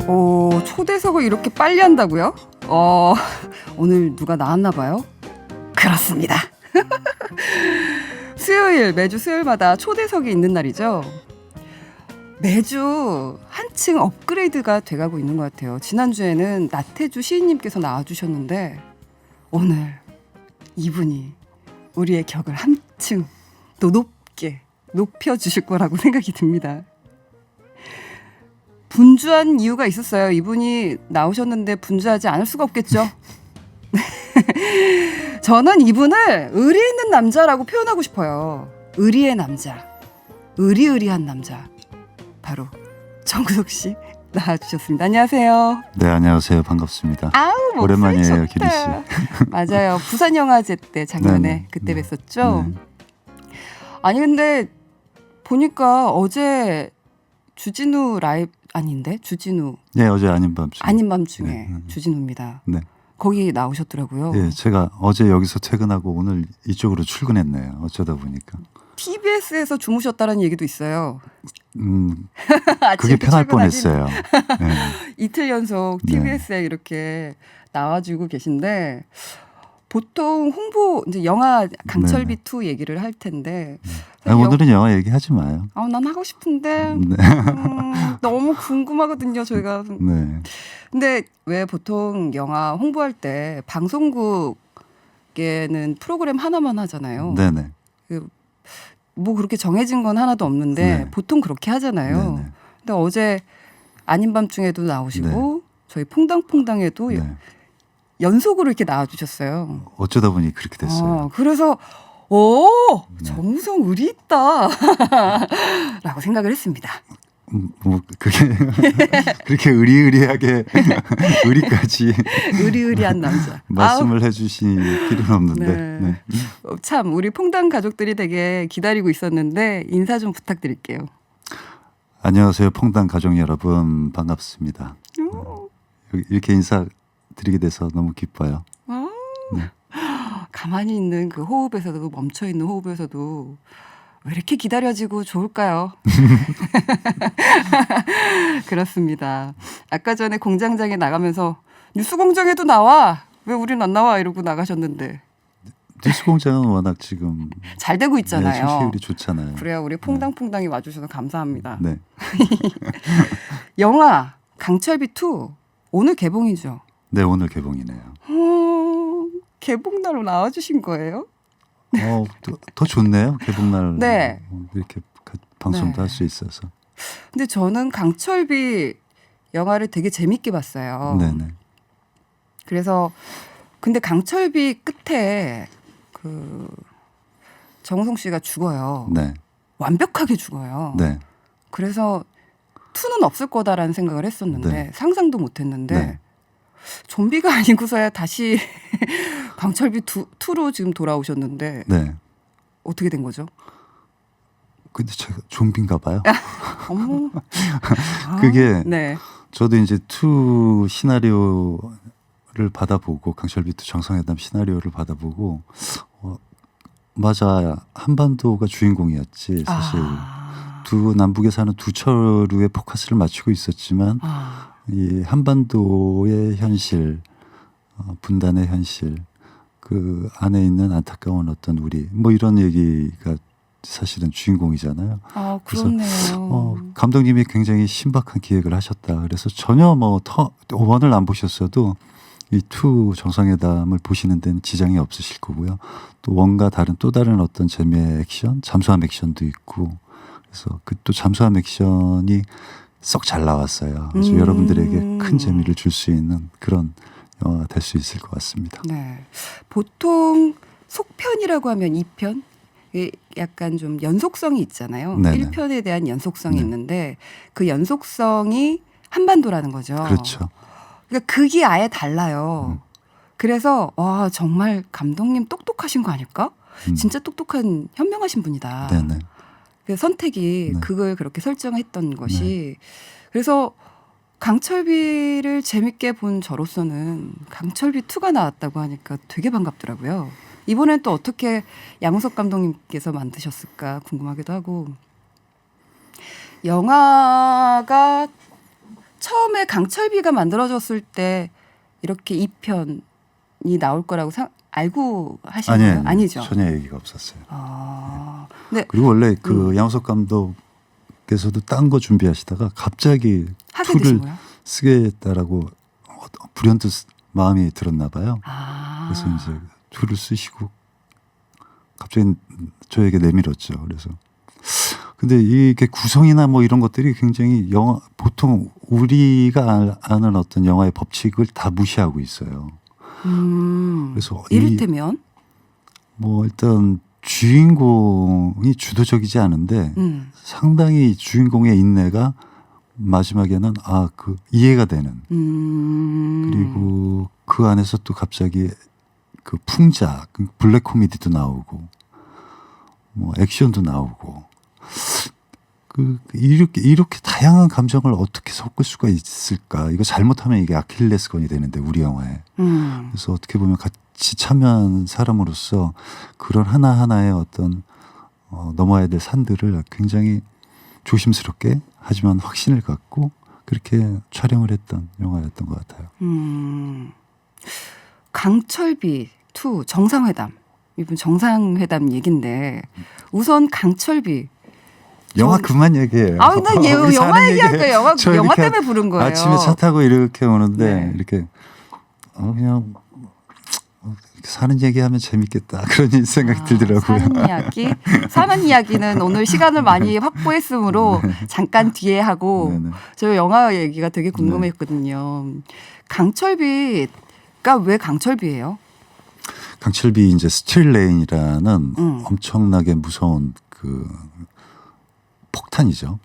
오, 초대석을 이렇게 빨리 한다고요? 오늘 누가 나왔나 봐요? 그렇습니다. 수요일, 매주 수요일마다 초대석이 있는 날이죠. 매주 한층 업그레이드가 돼가고 있는 것 같아요. 지난주에는 나태주 시인님께서 나와주셨는데 오늘 이분이 우리의 격을 한층 더 높게 높여주실 거라고 생각이 듭니다. 분주한 이유가 있었어요. 이분이 나오셨는데 분주하지 않을 수가 없겠죠. 저는 이분을 의리 있는 남자라고 표현하고 싶어요. 의리의 남자, 의리의리한 남자, 바로 정구석 씨 나와주셨습니다. 안녕하세요. 네, 안녕하세요. 반갑습니다. 아우, 목소리 오랜만이에요, 좋다. 기리 씨. 맞아요. 부산영화제 때 작년에 네네. 그때 뵀었죠. 네. 아니 근데 보니까 어제 주진우 라이브 아닌데 주진우 네, 어제 아닌 밤중. 아닌 밤중에 네. 주진우입니다. 네. 거기 나오셨더라고요. 네, 제가 어제 여기서 퇴근하고 오늘 이쪽으로 출근했네요. 어쩌다 보니까. TBS에서 주무셨다는 얘기도 있어요. 그게 아침에 편할 출근하신 뻔했어요. 네. 이틀 연속 네. TBS에 이렇게 나와주고 계신데 보통 홍보 이제 영화 강철비 2 얘기를 할 텐데 아니, 오늘은 영화 얘기하지 마요. 난 하고 싶은데 네. 너무 궁금하거든요. 저희가. 네. 근데 왜 보통 영화 홍보할 때 방송국에는 프로그램 하나만 하잖아요. 네네. 뭐 그렇게 정해진 건 하나도 없는데 네. 보통 그렇게 하잖아요. 네네. 근데 어제 아닌 밤중에도 나오시고 저희 퐁당퐁당에도 네. 연속으로 이렇게 나와주셨어요. 어쩌다 보니 그렇게 됐어요. 그래서 네. 정우성 의리 있다 라고 생각을 했습니다. 뭐 그게 그렇게 의리의리하게 의리까지 의리의리한 남자. 말씀을 해주실 필요는 없는데. 네. 네. 참 우리 퐁당 가족들이 되게 기다리고 있었는데 인사 좀 부탁드릴게요. 안녕하세요, 퐁당 가족 여러분, 반갑습니다. 이렇게 인사드리게 돼서 너무 기뻐요. 네. 가만히 있는 그 호흡에서도 멈춰 있는 호흡에서도 왜 이렇게 기다려지고 좋을까요? 그렇습니다. 아까 전에 공장장에 나가면서 뉴스공장에도 나와. 왜 우린 안 나와? 이러고 나가셨는데 뉴스공장은 워낙 지금 잘 되고 있잖아요. 청취율이 좋잖아요. 그래요. 우리 퐁당퐁당이 와주셔서 감사합니다. 네, 영화 강철비 2 오늘 개봉이죠. 네 오늘 개봉이네요. 개봉날로 나와주신 거예요? 더 좋네요. 개봉날 네. 이렇게 방송도 네. 할 수 있어서. 근데 저는 강철비 영화를 되게 재밌게 봤어요. 네네. 그래서 근데 강철비 끝에 그 정우성 씨가 죽어요. 네, 완벽하게 죽어요. 네, 그래서 2는 없을 거다라는 생각을 했었는데 네. 상상도 못했는데 네. 좀비가 아니고서야 다시 강철비 2로 지금 돌아오셨는데 네. 어떻게 된 거죠? 근데 제가 좀비인가 봐요. 어머. 그게 네. 저도 이제 2 시나리오를 받아보고 강철비 2 정상회담 시나리오를 받아보고 맞아, 한반도가 주인공이었지 사실. 두 남북에 사는 두 철우에 포커스를 맞추고 있었지만 이 한반도의 현실, 분단의 현실, 그 안에 있는 안타까운 어떤 우리 뭐 이런 얘기가 사실은 주인공이잖아요. 그렇네요. 감독님이 굉장히 신박한 기획을 하셨다. 그래서 전혀 뭐 원을 안 보셨어도 이 2 정상회담을 보시는 데는 지장이 없으실 거고요. 또 원과 다른 또 다른 어떤 재미의 액션, 잠수함 액션도 있고 그래서 그 또 잠수함 액션이 썩 잘 나왔어요. 그래서 여러분들에게 큰 재미를 줄 수 있는 그런 영화가 될 수 있을 것 같습니다. 네. 보통 속편이라고 하면 2편? 약간 좀 연속성이 있잖아요. 네네. 1편에 대한 연속성이 네. 있는데 그 연속성이 한반도라는 거죠. 그렇죠. 그러니까 극이 아예 달라요. 그래서 와 정말 감독님 똑똑하신 거 아닐까? 진짜 똑똑한 현명하신 분이다. 네네. 그 선택이 네. 그걸 그렇게 설정했던 것이 그래서 강철비를 재밌게 본 저로서는 강철비 2가 나왔다고 하니까 되게 반갑더라고요. 이번엔 또 어떻게 양우석 감독님께서 만드셨을까 궁금하기도 하고. 영화가 처음에 강철비가 만들어졌을 때 이렇게 2편이 나올 거라고 알고 하신 거예요? 아니죠. 전혀 얘기가 없었어요. 네. 그리고 원래 그 양우석 감독께서도 딴 거 준비하시다가 갑자기 하게 되신 툴을 거예요? 쓰겠다라고 불현듯 마음이 들었나 봐요. 그래서 이제 툴을 쓰시고 갑자기 저에게 내밀었죠. 그래서 근데 이게 구성이나 뭐 이런 것들이 굉장히 보통 우리가 아는 어떤 영화의 법칙을 다 무시하고 있어요. 그래서 이를테면 뭐 일단 주인공이 주도적이지 않은데 상당히 주인공의 인내가 마지막에는 그 이해가 되는 그리고 그 안에서 또 갑자기 그 풍자 블랙 코미디도 나오고 뭐 액션도 나오고 이렇게 다양한 감정을 어떻게 섞을 수가 있을까? 이거 잘못하면 이게 아킬레스건이 되는데 우리 영화에. 그래서 어떻게 보면 같이 참여한 사람으로서 그런 하나하나의 어떤 넘어야 될 산들을 굉장히 조심스럽게 하지만 확신을 갖고 그렇게 촬영을 했던 영화였던 것 같아요. 강철비 2 정상회담. 이분 정상회담 얘긴데 우선 강철비 영화 그만 얘기해요. 나 영화 얘기할 거예요. 영화 때문에 부른 거예요. 아침에 차 타고 이렇게 오는데 네. 이렇게 그냥 사는 얘기하면 재밌겠다 그런 생각이 들더라고요. 사는 이야기는 오늘 시간을 많이 확보했으므로 잠깐 뒤에 하고 네네. 저 영화 얘기가 되게 궁금했거든요. 강철비가 왜 강철비예요? 강철비 이제 스틸레인이라는 엄청나게 무서운 그 폭탄이죠.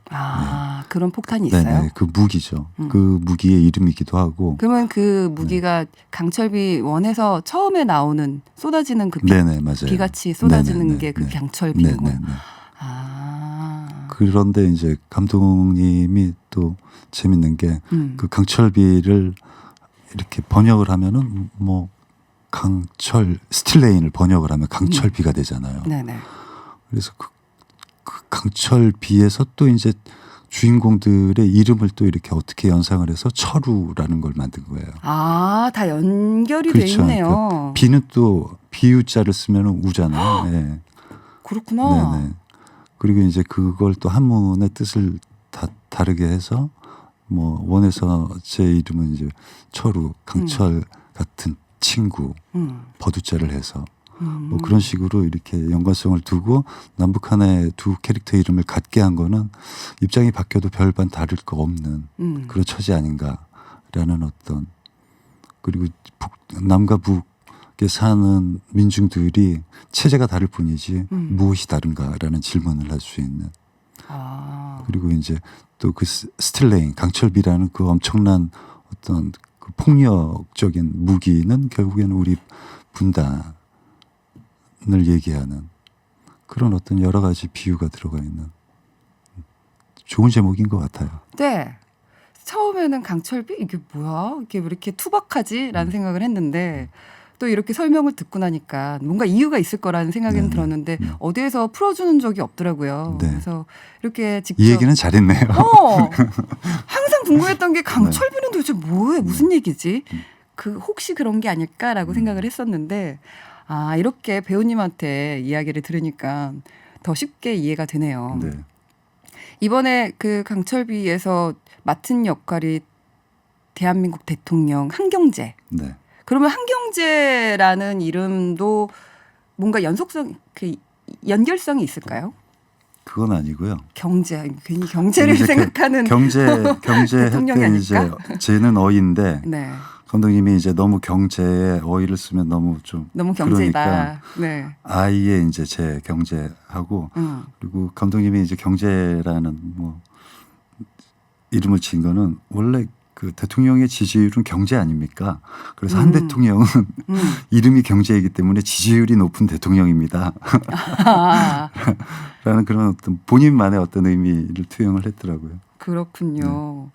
그런 폭탄이 있어요? 네네, 그 무기죠. 그 무기의 이름이기도 하고. 그러면 그 무기가 강철비 1에서 처음에 나오는 쏟아지는 그 네네, 맞아요. 비같이 쏟아지는 네네, 게 그 네. 강철비인 거예요. 네네. 그런데 이제 감독님이 또 재밌는 게 그 강철비를 이렇게 번역을 하면은 뭐 강철 스틸레인을 번역을 하면 강철비가 되잖아요. 네네. 그래서 그 강철비에서 또 이제 주인공들의 이름을 또 이렇게 어떻게 연상을 해서 철우라는 걸 만든 거예요. 다 연결이 돼 그렇죠. 있네요. 비는 또 비유자를 쓰면 우잖아요. 네. 그렇구나. 네네. 그리고 이제 그걸 또 한문의 뜻을 다르게 해서 뭐 원에서 제 이름은 이제 철우, 강철 같은 친구, 버두자를 해서 뭐 그런 식으로 이렇게 연관성을 두고 남북한의 두 캐릭터 이름을 같게 한 거는 입장이 바뀌어도 별반 다를 거 없는 그런 처지 아닌가라는 어떤 그리고 남과 북에 사는 민중들이 체제가 다를 뿐이지 무엇이 다른가라는 질문을 할 수 있는 그리고 이제 또 그 스틸레인 강철비라는 그 엄청난 어떤 그 폭력적인 무기는 결국에는 우리 분단을 얘기하는 그런 어떤 여러 가지 비유가 들어가 있는 좋은 제목인 것 같아요. 네. 처음에는 강철비 이게 뭐야? 이게 왜 이렇게 투박하지라는 생각을 했는데 또 이렇게 설명을 듣고 나니까 뭔가 이유가 있을 거라는 생각은 들었는데 어디에서 풀어주는 적이 없더라고요. 네. 그래서 이렇게 직접 이 얘기는 잘했네요. 항상 궁금했던 게 강철비는 도대체 뭐예요? 무슨 얘기지? 혹시 그런 게 아닐까라고 생각을 했었는데 이렇게 배우님한테 이야기를 들으니까 더 쉽게 이해가 되네요. 네. 이번에 그 강철비에서 맡은 역할이 대한민국 대통령 한경재. 네. 그러면 한경재라는 이름도 뭔가 연결성이 있을까요? 그건 아니고요. 괜히 경제를 생각하는 경제 대통령이 할 때 이제 쟤는 어인데 네. 감독님이 이제 너무 경제에 어이를 쓰면 너무 경제이다. 그러니까 네. 아이의 이제 제 경제하고 그리고 감독님이 이제 경제라는 뭐 이름을 지은 거는 원래 그 대통령의 지지율은 경제 아닙니까? 그래서 한 대통령은 이름이 경제이기 때문에 지지율이 높은 대통령입니다. 라는 그런 어떤 본인만의 어떤 의미를 투영을 했더라고요. 그렇군요.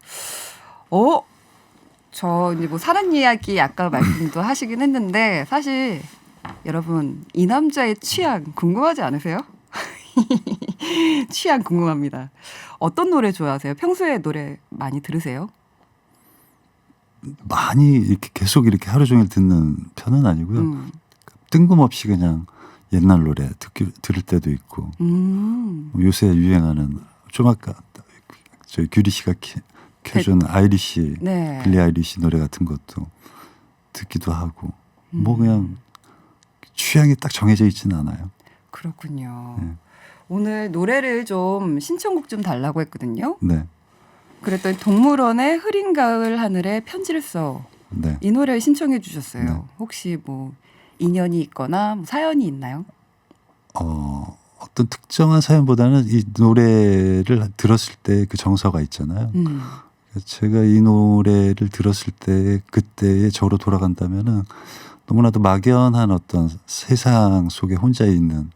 저 이제 뭐 사랑 이야기 아까 말씀도 하시긴 했는데 사실 여러분 이 남자의 취향 궁금하지 않으세요? 취향 궁금합니다. 어떤 노래 좋아하세요? 평소에 노래 많이 들으세요? 많이 이렇게 계속 이렇게 하루 종일 듣는 편은 아니고요. 뜬금없이 그냥 옛날 노래 들을 때도 있고 요새 유행하는 좀 아까 저희 규리 씨가 켜준 아이리시 네. 빌리 아이리시 노래 같은 것도 듣기도 하고 뭐 그냥 취향이 딱 정해져 있지는 않아요. 그렇군요. 네. 오늘 노래를 좀 신청곡 좀 달라고 했거든요. 네, 그랬더니 동물원의 흐린 가을 하늘에 편지를 써. 네. 이 노래를 신청해 주셨어요. 네. 혹시 뭐 인연이 있거나 뭐 사연이 있나요? 어떤 특정한 사연보다는 이 노래를 들었을 때 그 정서가 있잖아요. 제가 이 노래를 들었을 때 그때의 저로 돌아간다면은 너무나도 막연한 어떤 세상 속에 혼자 있는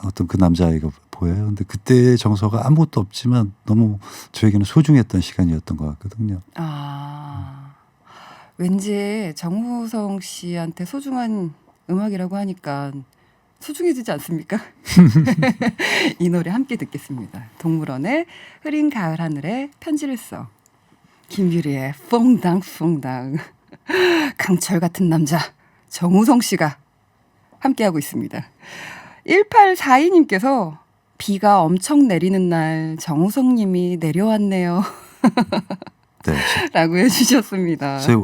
어떤 그 남자아이가 보여요. 근데 그때의 정서가 아무것도 없지만 너무 저에게는 소중했던 시간이었던 것 같거든요. 왠지 정우성 씨한테 소중한 음악이라고 하니까 소중해지지 않습니까? 이 노래 함께 듣겠습니다. 동물원의 흐린 가을 하늘에 편지를 써. 김유리의 퐁당퐁당. 강철 같은 남자 정우성 씨가 함께하고 있습니다. 1842님께서 비가 엄청 내리는 날 정우성 님이 내려왔네요. 네, 라고 해주셨습니다. 제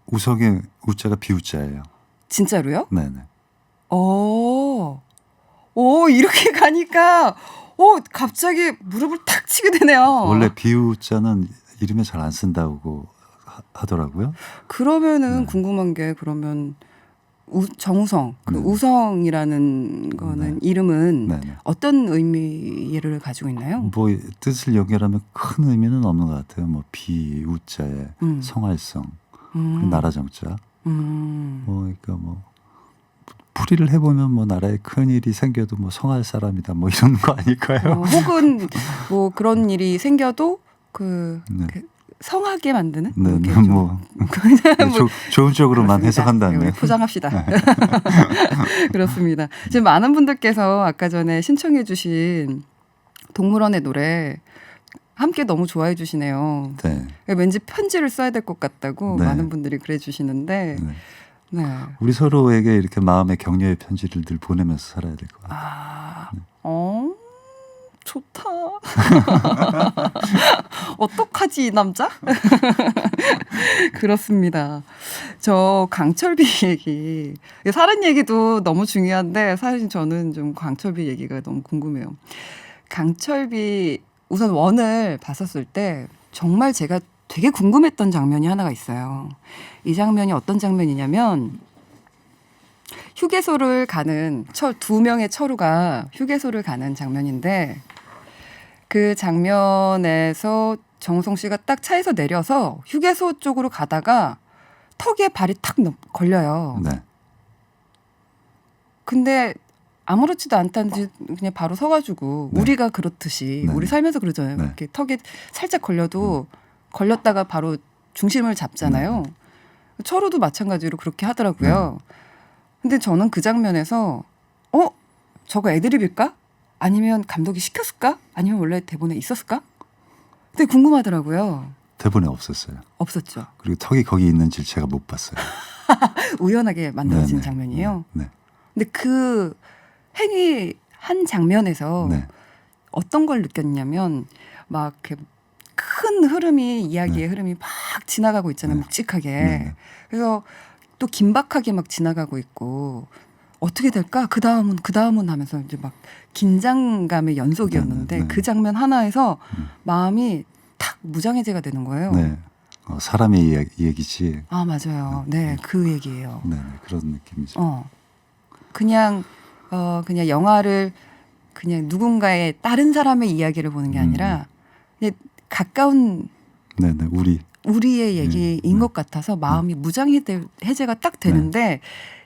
우성의 우자가 비우자예요. 진짜로요? 네네. 오, 이렇게 가니까, 갑자기 무릎을 탁 치게 되네요. 원래 비우자는 이름에 잘 안 쓴다고 하더라고요. 그러면은 네. 궁금한 게, 그러면 정우성, 그 네. 우성이라는 거는 네. 이름은 네네. 어떤 의미를 가지고 있나요? 뭐 뜻을 연결하면 큰 의미는 없는 것 같아요. 뭐 비우자의 성활성, 나라 정자. 뭐 그러니까 뭐 풀이를 해보면 뭐 나라에 큰 일이 생겨도 뭐 성할 사람이다 뭐 이런 거 아닐까요? 혹은 뭐 그런 일이 생겨도 네. 그 성하게 만드는? 네, 이렇게 네, 좀 뭐 좋은 쪽으로만 그렇습니다. 해석한다면 네, 우리 포장합시다. 그렇습니다. 지금 많은 분들께서 아까 전에 신청해 주신 동물원의 노래 함께 너무 좋아해 주시네요. 네. 왠지 편지를 써야 될 것 같다고 네. 많은 분들이 그래 주시는데 네. 네. 우리 서로에게 이렇게 마음의 격려의 편지를 늘 보내면서 살아야 될 것 같아요. 좋다. 어떡하지 이 남자? 그렇습니다. 저 강철비 얘기, 사는 얘기도 너무 중요한데 사실 저는 좀 강철비 얘기가 너무 궁금해요. 강철비 우선 원을 봤었을 때 정말 제가 되게 궁금했던 장면이 하나가 있어요. 이 장면이 어떤 장면이냐면 휴게소를 가는 두 명의 철우가 휴게소를 가는 장면인데 그 장면에서 정우성 씨가 딱 차에서 내려서 휴게소 쪽으로 가다가 턱에 발이 탁 걸려요. 네. 근데 아무렇지도 않다는지 그냥 바로 서가지고 네. 우리가 그렇듯이 네. 우리 살면서 그러잖아요. 네. 이렇게 턱에 살짝 걸려도 걸렸다가 바로 중심을 잡잖아요. 철우도 마찬가지로 그렇게 하더라고요. 근데 저는 그 장면에서 저거 애드립일까? 아니면 감독이 시켰을까? 아니면 원래 대본에 있었을까? 되게 궁금하더라고요. 대본에 없었어요. 없었죠. 그리고 턱이 거기 있는지 제가 못 봤어요. 우연하게 만들어진 네네. 장면이에요. 네. 근데 그 행위 한 장면에서 네. 어떤 걸 느꼈냐면 막 이렇게 큰 흐름이 이야기의 흐름이 막 지나가고 있잖아요. 네. 묵직하게. 네. 그래서 또 긴박하게 막 지나가고 있고 어떻게 될까? 그 다음은 하면서 이제 막 긴장감의 연속이었는데 네. 그 장면 하나에서 마음이 탁 무장해제가 되는 거예요. 네. 사람의 얘기지. 아 맞아요. 네, 그 얘기예요. 네, 그런 느낌이죠. 그냥 영화를 그냥 누군가의 다른 사람의 이야기를 보는 게 아니라 그냥 가까운 네네 우리의 얘기인 것 같아서 마음이 무장해제가 딱 되는데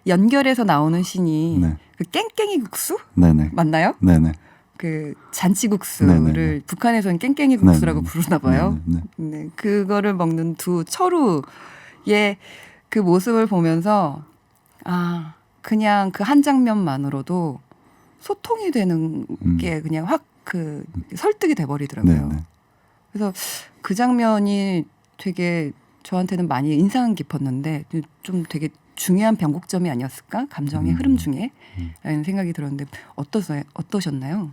연결해서 나오는 신이 네. 그 깽깽이 국수 네네. 맞나요? 네네. 그 잔치국수를 네네. 북한에서는 깽깽이 국수라고 네네. 부르나 봐요. 네네. 네, 그거를 먹는 두 철우의 그 모습을 보면서 아, 그냥 그 한 장면만으로도 소통이 되는 게 그냥 확 그 설득이 돼버리더라고요. 네네. 그래서 그 장면이 되게 저한테는 많이 인상 깊었는데 좀 되게 중요한 변곡점이 아니었을까? 감정의 흐름 중에 라는 생각이 들었는데 어떠셨나요?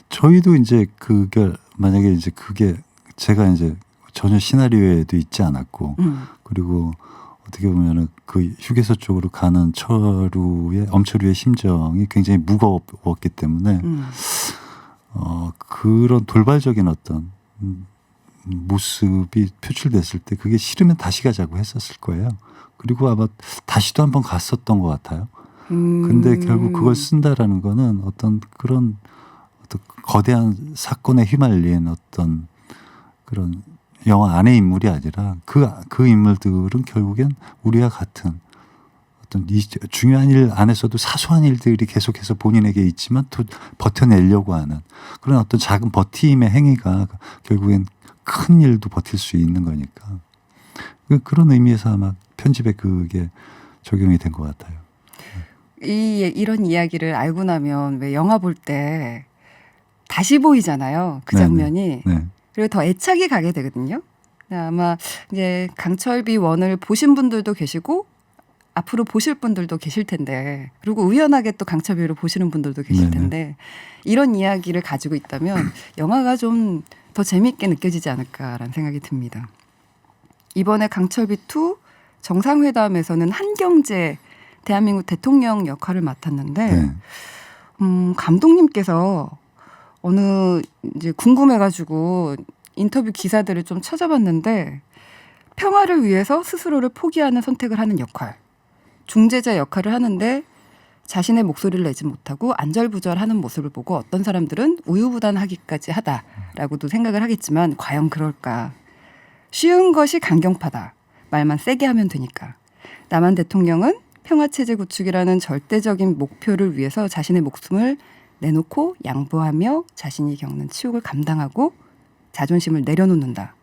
저희도 이제 그게 만약에 이제 그게 제가 이제 전혀 시나리오에도 있지 않았고 그리고 어떻게 보면은 그 휴게소 쪽으로 가는 엄철우의 심정이 굉장히 무거웠기 때문에 그런 돌발적인 어떤 모습이 표출됐을 때 그게 싫으면 다시 가자고 했었을 거예요. 그리고 아마 다시도 한번 갔었던 것 같아요. 근데 결국 그걸 쓴다라는 거는 어떤 그런 어떤 거대한 사건에 휘말린 어떤 그런 영화 안의 인물이 아니라 그 인물들은 결국엔 우리와 같은 어떤 중요한 일 안에서도 사소한 일들이 계속해서 본인에게 있지만 또 버텨내려고 하는 그런 어떤 작은 버팀의 행위가 결국엔 큰 일도 버틸 수 있는 거니까 그런 의미에서 아마 편집에 그게 적용이 된 것 같아요. 이런 이야기를 알고 나면 왜 영화 볼 때 다시 보이잖아요. 그 장면이. 네. 그리고 더 애착이 가게 되거든요. 아마 이제 강철비 원을 보신 분들도 계시고 앞으로 보실 분들도 계실 텐데 그리고 우연하게 또 강철비를 보시는 분들도 계실 텐데 이런 이야기를 가지고 있다면 영화가 좀 더 재미있게 느껴지지 않을까라는 생각이 듭니다. 이번에 강철비2 정상회담에서는 한경제 대한민국 대통령 역할을 맡았는데 감독님께서 어느 이제 궁금해가지고 인터뷰 기사들을 좀 찾아봤는데 평화를 위해서 스스로를 포기하는 선택을 하는 역할, 중재자 역할을 하는데 자신의 목소리를 내지 못하고 안절부절하는 모습을 보고 어떤 사람들은 우유부단하기까지 하다라고도 생각을 하겠지만 과연 그럴까? 쉬운 것이 강경파다. 말만 세게 하면 되니까. 남한 대통령은 평화체제 구축이라는 절대적인 목표를 위해서 자신의 목숨을 내놓고 양보하며 자신이 겪는 치욕을 감당하고 자존심을 내려놓는다.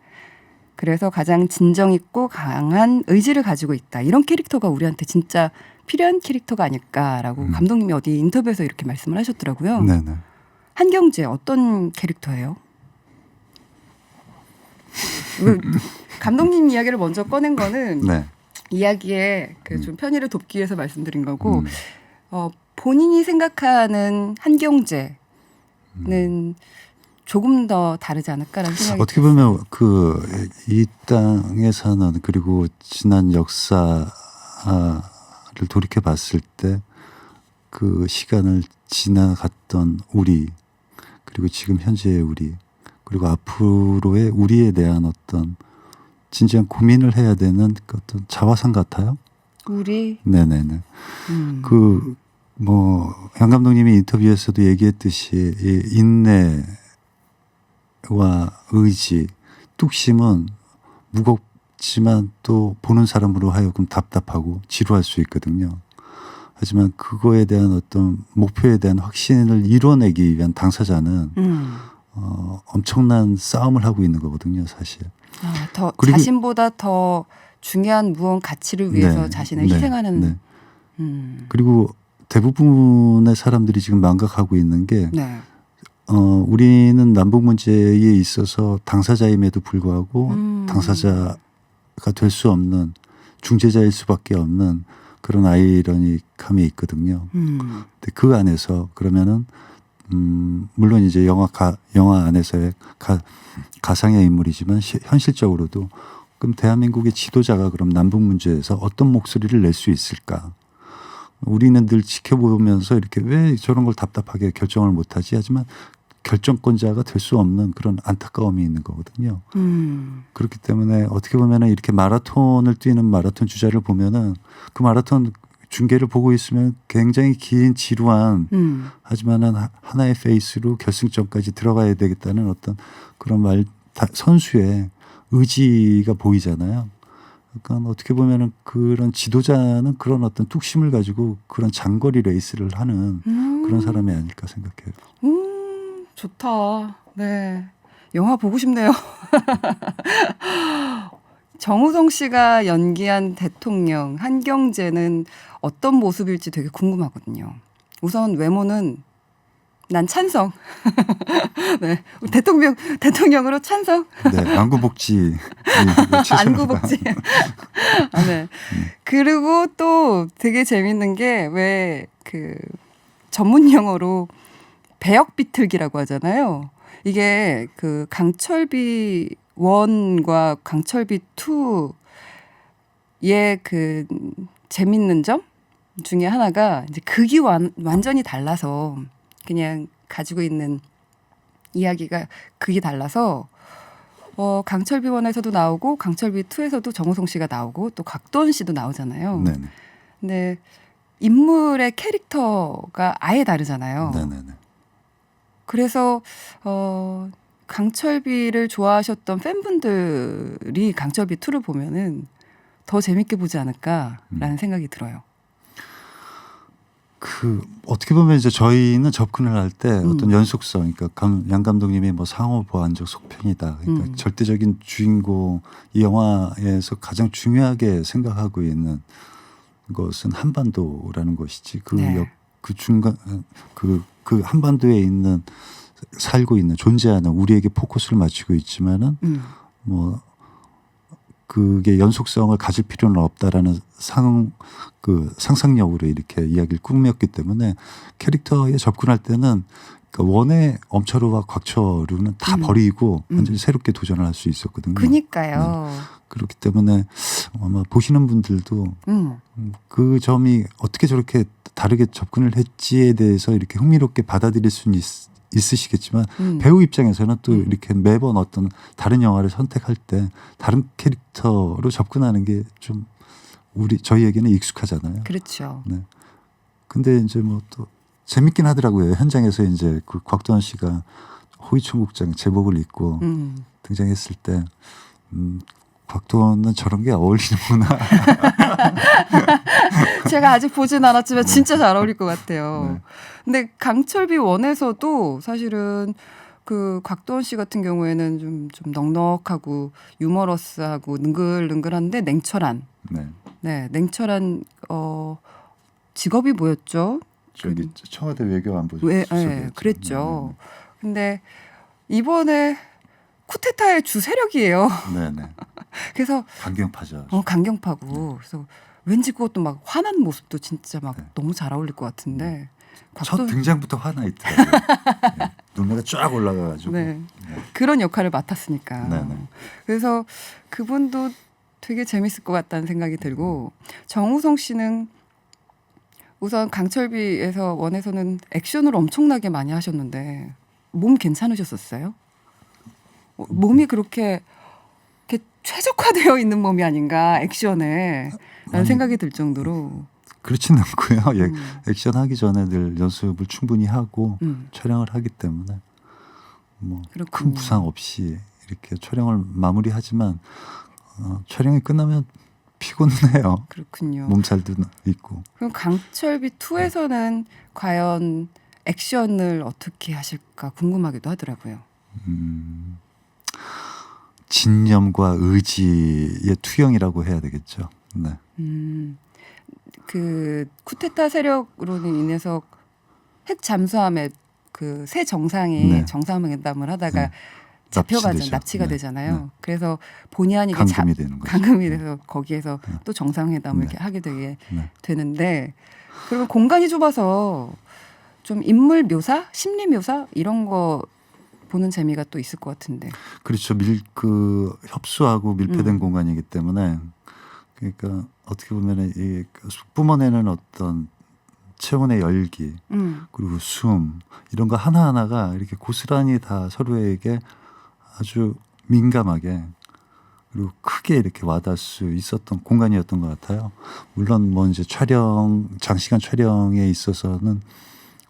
그래서 가장 진정 있고 강한 의지를 가지고 있다. 이런 캐릭터가 우리한테 진짜 필요한 캐릭터가 아닐까라고 감독님이 어디 인터뷰에서 이렇게 말씀을 하셨더라고요. 네네. 한경제 어떤 캐릭터예요? 감독님 이야기를 먼저 꺼낸 거는 이야기에 좀 편의를 돕기 위해서 말씀드린 거고 본인이 생각하는 한경제는 조금 더 다르지 않을까라는 생각이 어떻게 보면 이 땅에 사는 그리고 지난 역사를 돌이켜 봤을 때 그 시간을 지나갔던 우리 그리고 지금 현재의 우리 그리고 앞으로의 우리에 대한 어떤 진지한 고민을 해야 되는 어떤 자화상 같아요. 우리? 네네네. 양 감독님이 인터뷰에서도 얘기했듯이 이 인내와 의지, 뚝심은 무겁지만 또 보는 사람으로 하여금 답답하고 지루할 수 있거든요. 하지만 그거에 대한 어떤 목표에 대한 확신을 이뤄내기 위한 당사자는 엄청난 싸움을 하고 있는 거거든요, 사실. 자신보다 더 중요한 무언 가치를 위해서 자신을 희생하는. 그리고 대부분의 사람들이 지금 망각하고 있는 게 우리는 남북 문제에 있어서 당사자임에도 불구하고 당사자가 될 수 없는 중재자일 수밖에 없는 그런 아이러니함이 있거든요. 근데 그 안에서 그러면은 물론 이제 영화 안에서의 가상의 인물이지만 현실적으로도 그럼 대한민국의 지도자가 그럼 남북 문제에서 어떤 목소리를 낼 수 있을까? 우리는 늘 지켜보면서 이렇게 왜 저런 걸 답답하게 결정을 못하지? 하지만 결정권자가 될 수 없는 그런 안타까움이 있는 거거든요. 그렇기 때문에 어떻게 보면은 이렇게 마라톤을 뛰는 마라톤 주자를 보면은 그 마라톤 중계를 보고 있으면 굉장히 긴 지루한 하지만은 하나의 페이스로 결승점까지 들어가야 되겠다는 어떤 그런 선수의 의지가 보이잖아요. 그러니까 어떻게 보면은 그런 지도자는 그런 어떤 뚝심을 가지고 그런 장거리 레이스를 하는 그런 사람이 아닐까 생각해요. 좋다. 네. 영화 보고 싶네요. 정우성 씨가 연기한 대통령 한경제는 어떤 모습일지 되게 궁금하거든요. 우선 외모는 난 찬성. 네, 우리 대통령으로 찬성. 네, 안구복지. 안구복지. 아, 네. 그리고 또 되게 재밌는 게 왜 그 전문 용어로 배역 비틀기라고 하잖아요. 이게 그 강철비 1과 강철비 2의 그 재밌는 점 중에 하나가 이제 극이 완전히 달라서 그냥 가지고 있는 이야기가 극이 달라서 강철비 1에서도 나오고 강철비 2에서도 정우성 씨가 나오고 또 곽도원 씨도 나오잖아요. 네네. 근데 인물의 캐릭터가 아예 다르잖아요. 네네네. 그래서 강철비를 좋아하셨던 팬분들이 강철비 2를 보면은 더 재밌게 보지 않을까라는 생각이 들어요. 그 어떻게 보면 이제 저희는 접근을 할 때 어떤 연속성, 그러니까 양 감독님이 뭐 상호 보완적 속편이다. 그러니까 절대적인 주인공, 이 영화에서 가장 중요하게 생각하고 있는 것은 한반도라는 것이지. 네. 그 중간 그 한반도에 있는 살고 있는 존재하는 우리에게 포커스를 맞추고 있지만은 뭐 그게 연속성을 가질 필요는 없다라는 상상력으로 이렇게 이야기를 꾸몄기 때문에 캐릭터에 접근할 때는 그러니까 원의 엄철우와 곽철우는 다 버리고 완전히 새롭게 도전을 할 수 있었거든요. 그니까요. 네. 그렇기 때문에 아마 보시는 분들도 그 점이 어떻게 저렇게 다르게 접근을 했지에 대해서 이렇게 흥미롭게 받아들일 수는 있으시겠지만 배우 입장에서는 또 이렇게 매번 어떤 다른 영화를 선택할 때 다른 캐릭터로 접근하는 게 좀 저희에게는 익숙하잖아요. 그렇죠. 네. 근데 이제 뭐 또 재밌긴 하더라고요. 현장에서 이제 그 곽도원 씨가 호위총국장 제복을 입고 등장했을 때 곽도원은 저런 게 어울리는구나. 제가 아직 보진 않았지만 진짜 잘 어울릴 것 같아요. 네. 근데 강철비 1에서도 사실은 그 곽도원 씨 같은 경우에는 좀 넉넉하고 유머러스하고 능글능글한데 냉철한. 네. 냉철한 직업이 뭐였죠? 저기 청와대 외교안보 네, 그랬죠. 근데 이번에 쿠데타의 주 세력이에요. 네네. 그래서 강경파죠. 강경파고. 그래서 왠지 그것도 막 화난 모습도 진짜 막 네. 너무 잘 어울릴 것 같은데. 첫 등장부터 화나 있더라고요. 네. 눈매가 쫙 올라가가지고. 네. 그런 역할을 맡았으니까. 네네. 그래서 그분도 되게 재밌을 것 같다는 생각이 들고 정우성 씨는 우선 강철비에서 1에서는 액션을 엄청나게 많이 하셨는데 몸 괜찮으셨었어요? 몸이 그렇게 최적화되어 있는 몸이 아닌가 액션에 라는 생각이 들 정도로. 그렇지는 않고요. 액션 하기 전에 늘 연습을 충분히 하고 촬영을 하기 때문에 뭐 큰 부상 없이 이렇게 촬영을 마무리하지만 촬영이 끝나면 피곤은 해요. 그렇군요. 몸살도 있고. 그럼 강철비 2에서는 과연 액션을 어떻게 하실까 궁금하기도 하더라고요. 진념과 의지의 투영이라고 해야 되겠죠. 네. 그 쿠데타 세력으로 인해서 핵 잠수함에 그 새 정상이 네. 정상회담을 하다가 네. 납치가 네. 되잖아요. 네. 그래서 본의 아니게 감금이 되는 거죠. 감금이 돼서 거기에서 또 정상회담을 네. 하게 되게 네. 되는데 그러면 공간이 좁아서 좀 인물 묘사, 심리 묘사 이런 거 보는 재미가 또 있을 것 같은데. 그렇죠. 협소하고 밀폐된 공간이기 때문에 그러니까 어떻게 보면은 이 뿜어내는 어떤 체온의 열기 그리고 숨 이런 거 하나하나가 이렇게 고스란히 다 서로에게 아주 민감하게 그리고 크게 이렇게 와닿을 수 있었던 공간이었던 것 같아요. 물론 뭐 이제 장시간 촬영에 있어서는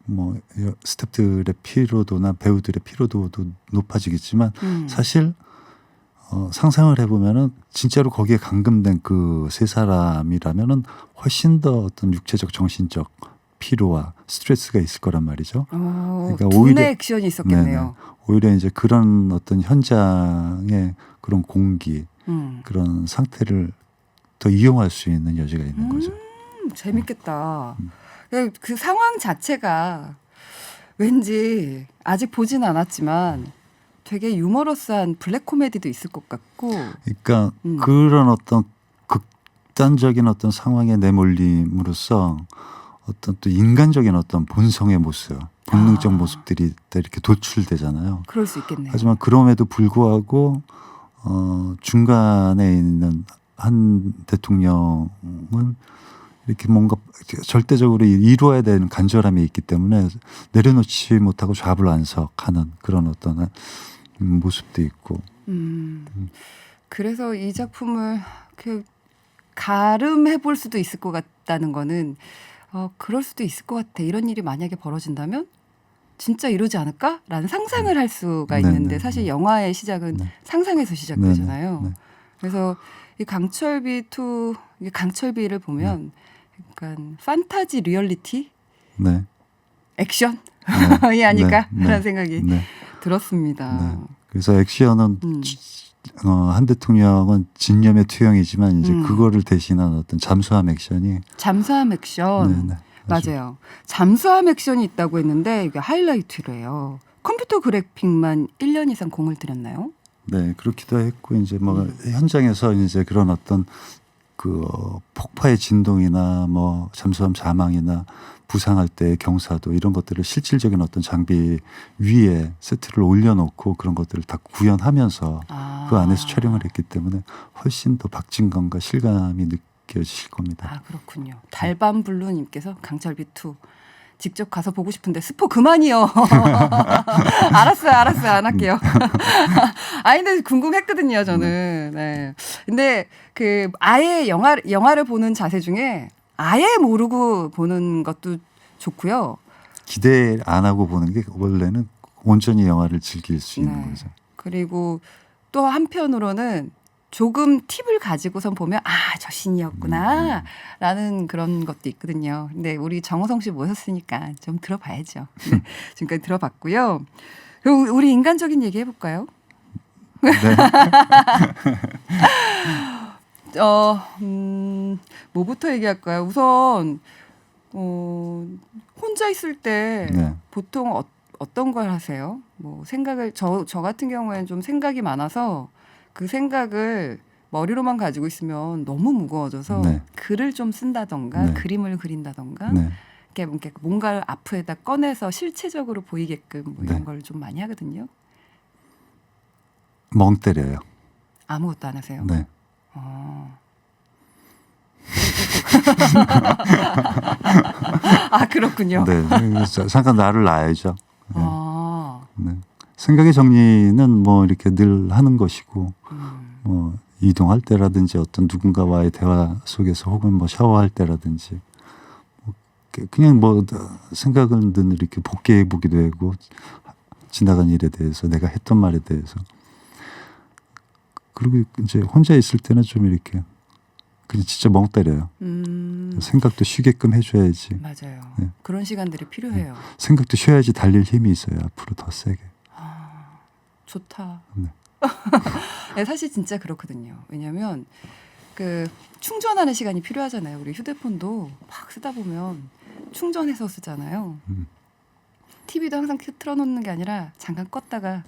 뭐 스태프들의 피로도나 배우들의 피로도도 높아지겠지만 사실 상상을 해보면은 진짜로 거기에 감금된 그 세 사람이라면은 훨씬 더 어떤 육체적 정신적 피로와 스트레스가 있을 거란 말이죠. 그러니까 오히려 액션이 있었겠네요. 네네. 오히려 이제 그런 어떤 현장의 그런 공기 그런 상태를 더 이용할 수 있는 여지가 있는 거죠. 재밌겠다. 그 상황 자체가 왠지 아직 보진 않았지만 되게 유머러스한 블랙 코미디도 있을 것 같고. 그러니까 그런 어떤 극단적인 어떤 상황에 내몰림으로써 어떤 또 인간적인 어떤 본성의 모습, 본능적 모습들이 이렇게 도출되잖아요. 그럴 수 있겠네요. 하지만 그럼에도 불구하고 중간에 있는 한 대통령은 이렇게 뭔가 절대적으로 이루어야 되는 간절함이 있기 때문에 내려놓지 못하고 좌불안석하는 그런 어떤 모습도 있고. 그래서 이 작품을 그 가름해 볼 수도 있을 것 같다는 거는 그럴 수도 있을 것 같아. 이런 일이 만약에 벌어진다면 진짜 이러지 않을까라는 상상을 할 수가 있는데 사실 영화의 시작은 상상에서 시작되잖아요. 그래서 이 강철비를 보면 약간 판타지 리얼리티 액션이 아닐까라는 생각이 들었습니다. 그래서 액션은 한 대통령은 진념의 투영이지만 이제 그거를 대신한 어떤 잠수함 액션이 맞아요. 잠수함 액션이 있다고 했는데 이게 하이라이트래요. 컴퓨터 그래픽만 1년 이상 공을 들였나요? 네, 그렇기도 했고 이제 뭐 현장에서 이제 그런 어떤 그 폭파의 진동이나 뭐 잠수함 자망이나 부상할 때 경사도 이런 것들을 실질적인 어떤 장비 위에 세트를 올려놓고 그런 것들을 다 구현하면서 그 안에서 촬영을 했기 때문에 훨씬 더 박진감과 실감이 느껴지실 겁니다. 아, 그렇군요. 달밤블루님께서 강철비2 직접 가서 보고 싶은데 스포 그만이요. 알았어요. 안 할게요. 아니 근데 궁금했거든요, 저는. 네. 근데 그 아예 영화를 보는 자세 중에 아예 모르고 보는 것도 좋고요. 기대 안 하고 보는 게 원래는 온전히 영화를 즐길 수 있는 거죠. 그리고 또 한편으로는 조금 팁을 가지고선 보면 저 씬이었구나 라는 그런 것도 있거든요. 근데 우리 정호성 씨 모셨으니까 좀 들어봐야죠. 네, 지금까지 들어봤고요. 그리고 우리 인간적인 얘기 해볼까요? 네. 뭐부터 얘기할까요? 우선 혼자 있을 때 보통 어떤 걸 하세요? 뭐 생각을 저 같은 경우에는 좀 생각이 많아서 그 생각을 머리로만 가지고 있으면 너무 무거워져서 글을 좀 쓴다던가 그림을 그린다던가 이렇게 뭔가를 앞에다 꺼내서 실체적으로 보이게끔 뭐 이런 걸 좀 많이 하거든요. 멍 때려요. 아무것도 안 하세요? 네. 그렇군요. 네. 잠깐 나를 놔야죠. 네. 생각의 정리는 뭐 이렇게 늘 하는 것이고 뭐 이동할 때라든지 어떤 누군가와의 대화 속에서 혹은 뭐 샤워할 때라든지 그냥 뭐 생각을 늘 이렇게 복귀해 보기도 하고 지나간 일에 대해서 내가 했던 말에 대해서 그리고 이제 혼자 있을 때는 좀 이렇게 그냥 진짜 멍 때려요. 생각도 쉬게끔 해줘야지. 맞아요. 네. 그런 시간들이 필요해요. 생각도 쉬어야지 달릴 힘이 있어요. 앞으로 더 세게. 좋다. 네, 사실 진짜 그렇거든요. 왜냐하면 그 충전하는 시간이 필요하잖아요. 우리 휴대폰도 막 쓰다 보면 충전해서 쓰잖아요. TV도 항상 틀어놓는 게 아니라 잠깐 껐다가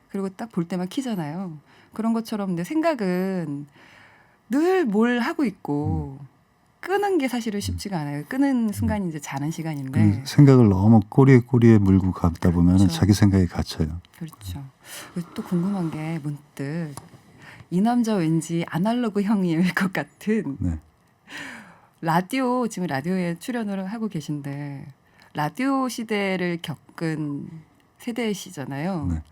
그리고 딱 볼 때만 켜잖아요. 그런 것처럼 내 생각은 늘 뭘 하고 있고 끄는 게 사실은 쉽지가 않아요. 끄는 순간이 이제 자는 시간인데 생각을 너무 꼬리에 물고 가다 보면 자기 생각에 갇혀요. 그렇죠. 또 궁금한 게 문득 이 남자 왠지 아날로그 형일 것 같은 라디오 지금 라디오에 출연을 하고 계신데 라디오 시대를 겪은 세대시잖아요.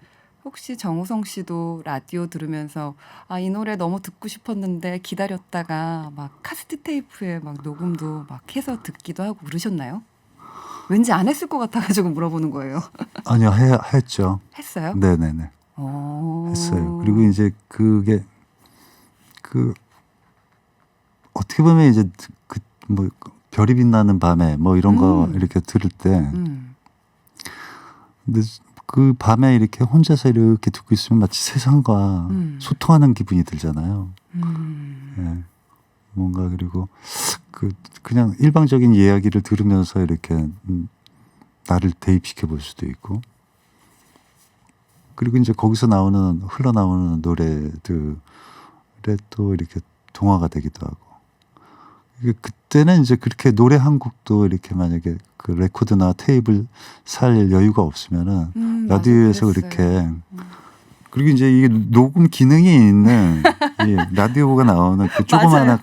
혹시 정우성 씨도 라디오 들으면서 이 노래 너무 듣고 싶었는데 기다렸다가 막 카세트 테이프에 막 녹음도 막 해서 듣기도 하고 그러셨나요? 왠지 안 했을 것 같아가지고 물어보는 거예요. 아니요, 했죠. 했어요? 네네네. 했어요. 그리고 이제 그게 어떻게 보면 이제 뭐 별이 빛나는 밤에 뭐 이런 거 이렇게 들을 때 근데 그 밤에 이렇게 혼자서 이렇게 듣고 있으면 마치 세상과 소통하는 기분이 들잖아요. 네. 뭔가 그리고 그냥 일방적인 이야기를 들으면서 이렇게 나를 대입시켜 볼 수도 있고, 그리고 이제 거기서 흘러나오는 노래들에 또 이렇게 동화가 되기도 하고. 그때는 이제 그렇게 노래 한 곡도 이렇게 만약에 그 레코드나 테이프를 살 여유가 없으면은 라디오에서 맞아, 그렇게 그리고 이제 이게 녹음 기능이 있는 이 라디오가 나오는 그 조그마한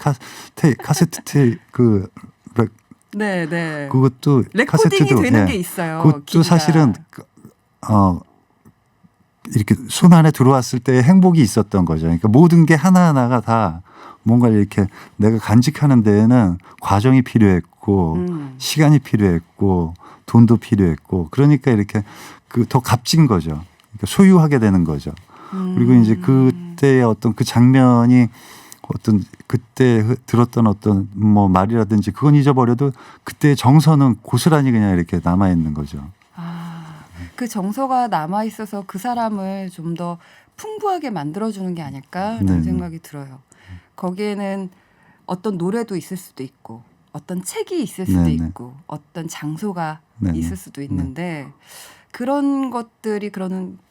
카세트 네. 그것도 레코딩이 카세트도 되는 게 있어요. 그것도 기기가. 사실은 이렇게 손 안에 들어왔을 때 행복이 있었던 거죠. 그러니까 모든 게 하나하나가 다 뭔가 이렇게 내가 간직하는 데에는 과정이 필요했고 시간이 필요했고 돈도 필요했고, 그러니까 이렇게 더 값진 거죠. 그러니까 소유하게 되는 거죠. 그리고 이제 그때의 어떤 그 장면이 어떤 그때 들었던 어떤 뭐 말이라든지 그건 잊어버려도 그때의 정서는 고스란히 그냥 이렇게 남아 있는 거죠. 그 정서가 남아 있어서 그 사람을 좀 더 풍부하게 만들어주는 게 아닐까라는 네네. 생각이 들어요. 거기에는 어떤 노래도 있을 수도 있고, 어떤 책이 있을 수도 네네. 있고, 어떤 장소가 네네. 있을 수도 있는데 그런 것들이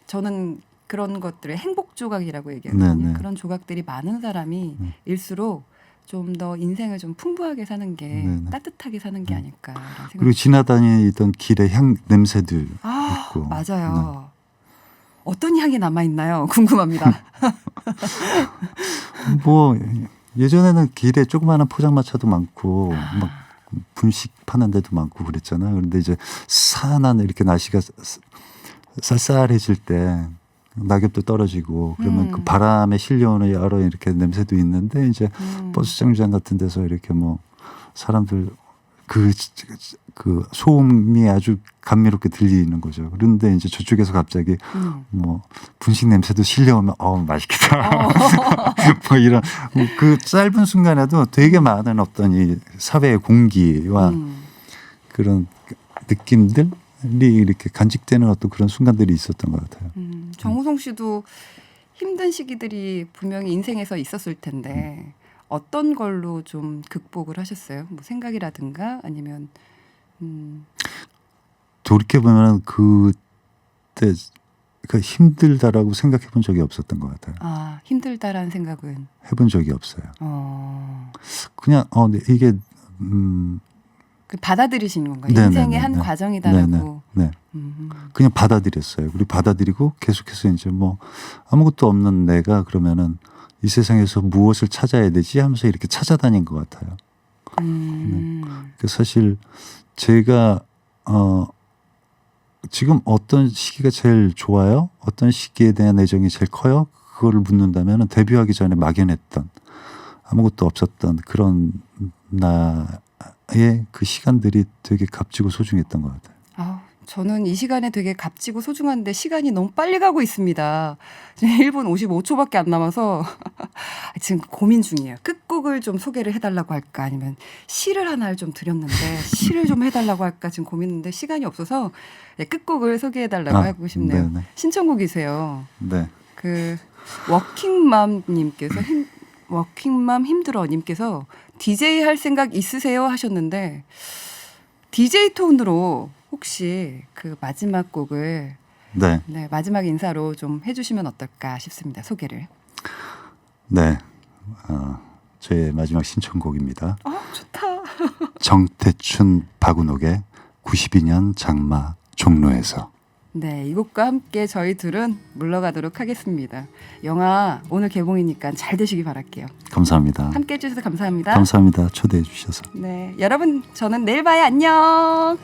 저는 그런 것들을 행복 조각이라고 얘기하거든요. 네네. 그런 조각들이 많은 사람이 일수록 좀 더 인생을 좀 풍부하게 사는 게, 네네. 따뜻하게 사는 게 아닐까라는 생각이 그리고 지나다니던 길의 냄새들 있고. 맞아요. 어떤 향이 남아 있나요? 궁금합니다. 뭐 예전에는 길에 조그마한 포장마차도 많고 막 분식 파는 데도 많고 그랬잖아요. 그런데 이제 산한 이렇게 날씨가 쌀쌀해질 때 낙엽도 떨어지고 그러면 그 바람에 실려오는 여러 이렇게 냄새도 있는데, 이제 버스 정류장 같은 데서 이렇게 뭐 사람들 그 소음이 아주 감미롭게 들리는 거죠. 그런데 이제 저쪽에서 갑자기 뭐 분식 냄새도 실려오면 맛있겠다. 뭐 이런 그 짧은 순간에도 되게 많은 어떤 이 사회의 공기와 그런 느낌들이 이렇게 간직되는 어떤 그런 순간들이 있었던 것 같아요. 정우성 씨도 힘든 시기들이 분명히 인생에서 있었을 텐데 어떤 걸로 좀 극복을 하셨어요? 뭐 생각이라든가 아니면 돌이켜 보면 그때 힘들다라고 생각해 본 적이 없었던 것 같아요. 힘들다라는 생각은 해본 적이 없어요. 그냥 이게 받아들이시는 건가요? 네네네네. 인생의 한 과정이다라고. 네. 그냥 받아들였어요. 그리고 받아들이고 계속해서 이제 뭐 아무것도 없는 내가 그러면은 이 세상에서 무엇을 찾아야 되지 하면서 이렇게 찾아다닌 것 같아요. 사실 제가 지금 어떤 시기가 제일 좋아요? 어떤 시기에 대한 애정이 제일 커요? 그거를 묻는다면 데뷔하기 전에 막연했던 아무것도 없었던 그런 나의 그 시간들이 되게 값지고 소중했던 것 같아요. 저는 이 시간에 되게 값지고 소중한데 시간이 너무 빨리 가고 있습니다. 지금 1분 55초밖에 안 남아서 지금 고민 중이에요. 끝곡을 좀 소개를 해달라고 할까, 아니면 시를 하나를 좀 드렸는데 시를 좀 해달라고 할까 지금 고민인데 시간이 없어서 끝곡을 소개해달라고 하고 싶네요. 네네. 신청곡이세요. 네. 그 워킹맘님께서 워킹맘 힘들어님께서 DJ 할 생각 있으세요 하셨는데, DJ 톤으로 혹시 그 마지막 곡을 네. 마지막 인사로 좀 해주시면 어떨까 싶습니다. 소개를. 네. 저의 마지막 신청곡입니다. 좋다. 정태춘 박은옥의 92년 장마 종로에서. 네, 이 곡과 함께 저희 둘은 물러가도록 하겠습니다. 영화 오늘 개봉이니까 잘 되시기 바랄게요. 감사합니다. 함께 해주셔서 감사합니다. 감사합니다. 초대해 주셔서. 네, 여러분 저는 내일 봐요. 안녕.